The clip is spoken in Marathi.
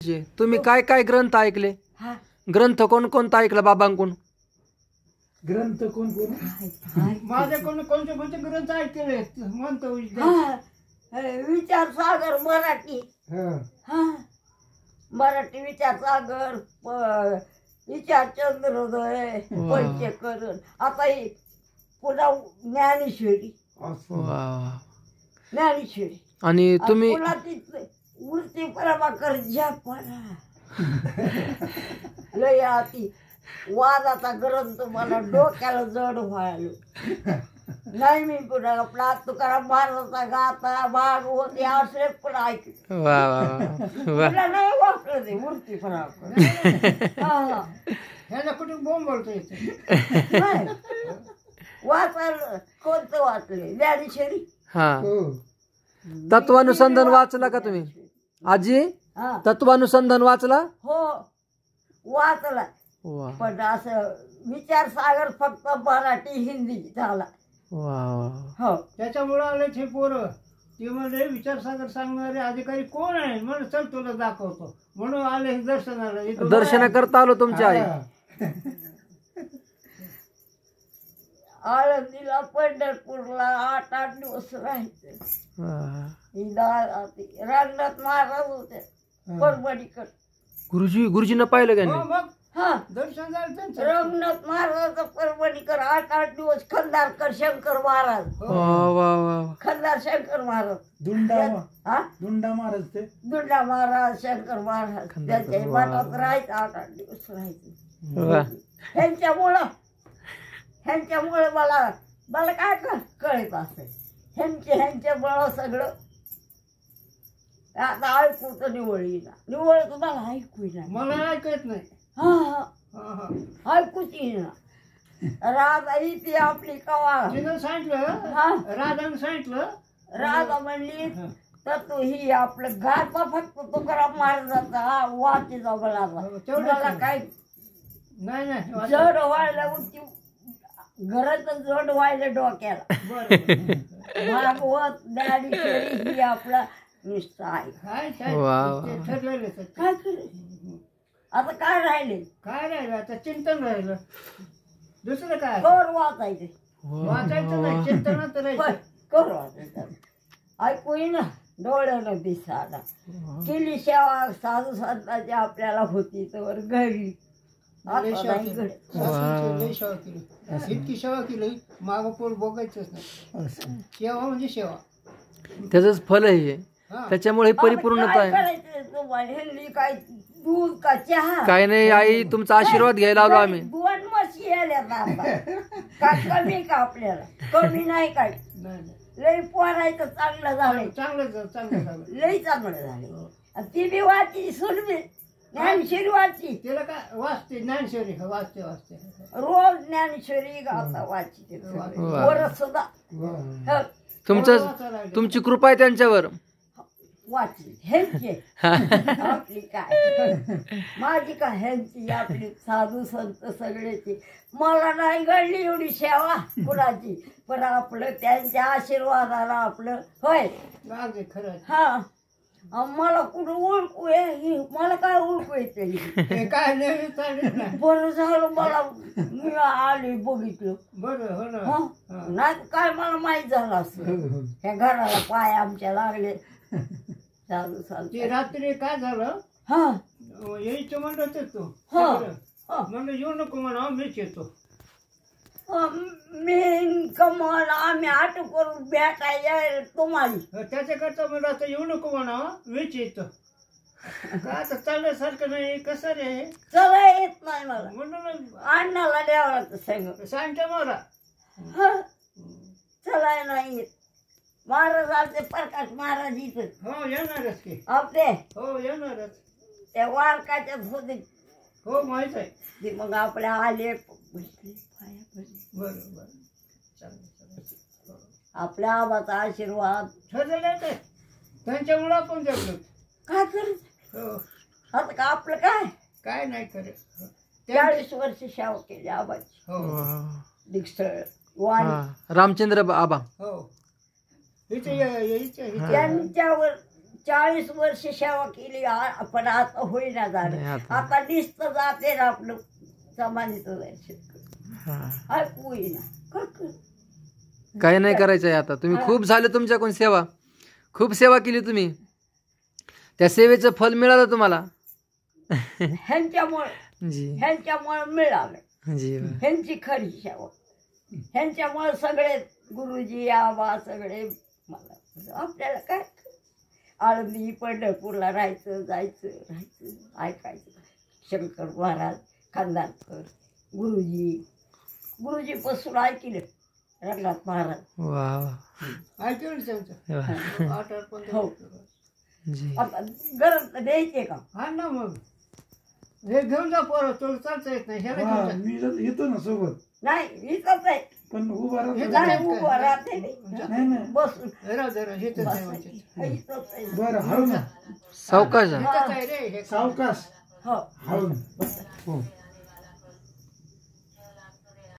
तुम्ही काय काय ग्रंथ ऐकले? ग्रंथ कोणता ऐकला बाबांकडून? ग्रंथ कोण माझ्याकडून कोणते कोणते ग्रंथ ऐकले म्हणतो विचार सागर मराठी. मराठी विचार सागर, विचार चंद्रोदय, पंचकरण. आता ही पुन्हा ज्ञानेश्वरी. ज्ञानेश्वरी. आणि तुम्ही मूर्ती प्रभाकर जपरा लय आती वादाचा ग्रंथ मला डोक्याला जड व्हायला नाही. मी पुन्हा आपला तुकाराम महाराजाचा गाता भागवत या असे पण ऐकले. मला नाही वाटलं ते मूर्ती प्रभाकर. ह्याला कुठे बोंब बोलतो येते वाचायला कोणतं वाचले? ज्ञानेश्वरी. हा, तत्वानुसंधान वाचला का तुम्ही आजी? तत्वानुसंधान वाचला? हो वाचला. पण असं विचार सागर फक्त मराठी हिंदी झाला. हो, त्याच्यामुळे आले ते पोरं. ते म्हणजे विचार सागर सांगणारे अधिकारी कोण आहे म्हणून चल तुला दाखवतो म्हणून आले दर्शनाला. दर्शन करता आलो तुमच्या आई. आळंदीला पंढरपूरला 8-8 दिवस राहायचे. रंगनाथ महाराज होते परभणीकर. गुरुजीनं पाहिलं का? मग हा, दर्शन झालं त्यांचं. रंगनाथ महाराज परभणीकर 8-8 दिवस. खंदारकर शंकर महाराज. खंदार शंकर महाराज. दुंडा महाराज ते दुंडा महाराज शंकर महाराज त्यांच्या मठात राहायचं. 8-8 दिवस राहायचं. ह्यांच्यामुळे मला काय कळत असेल. ह्यांच्यामुळं सगळं आता ऐकू तर निवळ तुम्हाला ऐकू ना. मला ऐकत नाही. हा ऐकूच येईना. राधा ही ती आपली कवा तिनं सांगितलं. राधानं सांगितलं. राधा म्हणली तर तू ही आपलं घाता फक्त तुकाराम महाराजाचा वाचीचा मला काय नाही जड व्हायला घरात जड व्हायला डोक्याला. भागवत ज्ञानेश्वरी ही आपला नुसतं आहे. काय ठरलेलं. काय केलं आता? काय राहिले? आता चिंतन राहिलं. दुसरं काय कर वाचायचे. वाचायचं नाही, चिंतनात राहायचं. कर वाचायचं. ऐकू ना डोळ्यानं दिसायला. केली सेवा साधू संतांची आपल्याला होती तर घरी. इतकी सेवा केली माग पोर बघायचंच नाही. सेवा म्हणजे सेवा. त्याच फल आहे. त्याच्यामुळे परिपूर्णता आहे. काय दूध का चहा काय नाही आई, तुमचा आशीर्वाद घ्यायला आलो आम्ही. 2 म्हशी आल्या काय कमी का आपल्याला? कमी नाही काय. लई पोरायचं चांगलं झालं. चांगलं लई चांगलं झालं. ती बी वाची सुरबी ज्ञानेश्वरी वाची. तिला काय वाचते ज्ञानेश्वरी. वाचते रोज ज्ञानेश्वरी गाता वाची. वरच सुद्धा तुमची कृपा आहे त्यांच्यावर. वाचली ह्यांची आपली काय माझी का ह्यांची आपली साधू संत सगळ्याची. मला नाही घडली एवढी सेवा कुणाची, पण आपलं त्यांच्या आशीर्वादाला आपलं होय. खरं. हा, मला कुठं ओळखू आहे? मला काय ओळखू येते? काय नाही. बरं झालं मला मी आले बघितलं. बरं नाही काय मला माहित झालं असं. ह्या घराला पाय आमच्या लागले. ते रात्री काय झालं? यायचं म्हणत तू म्हणलं येऊ नको म्हणा मीच येतो. मी कमल आम्ही आटो करून भेटायला तुम्हाला. त्याच्याकरता म्हणलं आता येऊ नको म्हणा मीच येतो. काय आता चालल्यासारखं नाही. कसं रे चला येत नाही मला म्हणून अण्णाला द्यावं सांगते मला. चला नाही येत. महाराज आलते प्रकाश महाराज इथं. हो येणारच की आपले. हो येणारच. त्या वारकाच्या होते. हो माहित आहे. मग आपल्या आले बरोबर. आपल्या आबाचा आशीर्वाद ठरलेलं ते त्यांच्यामुळं आपण जगलो. काय करत आता का आपलं काय नाही करत. 40 वर्ष सेवा केली आबाची. हो दिक्षळ रामचंद्र आबा. हो त्यांच्यावर 40 वर्ष सेवा केली पण आता होईना नाही, झालं. आता. आता नुसतं जाते ना आपलं समाधीचं दर्शन हा. ऐकू येईना काय करू? काही नाही करायचं आहे आता. तुम्ही खूप झाले तुमच्याकडून सेवा, खूप सेवा केली तुम्ही, त्या सेवेचं फल मिळालं तुम्हाला. ह्यांच्यामुळे जी मिळालं. जी ह्यांची खरी सेवा. ह्यांच्यामुळे सगळे गुरुजी आबा सगळे मला आपल्याला काय आळंदी पंढरपूरला जायचं ऐकायचं. शंकर महाराज खानदानकर गुरुजी पासून ऐकलं रंगनाथ महाराज. वा ऐकलं ना त्यांचं वा. 8-8 हो. जी आता गरज द्यायचे का? हा ना मग हे घेऊन जा पोरं, तुला चालता येत नाही ह्याला हा, घेऊन जा. मी येतो ना सोबत, नाही इथंच आहे. पण उभा राहतो. नाही उभं राहते नाही नाही बसून जरा जरा हेच आहे म्हणजे. इथंच आहे. बरं हळू ना, सावकाश आहे. हेच आहे रे हे. सावकाश हो हळू. हो.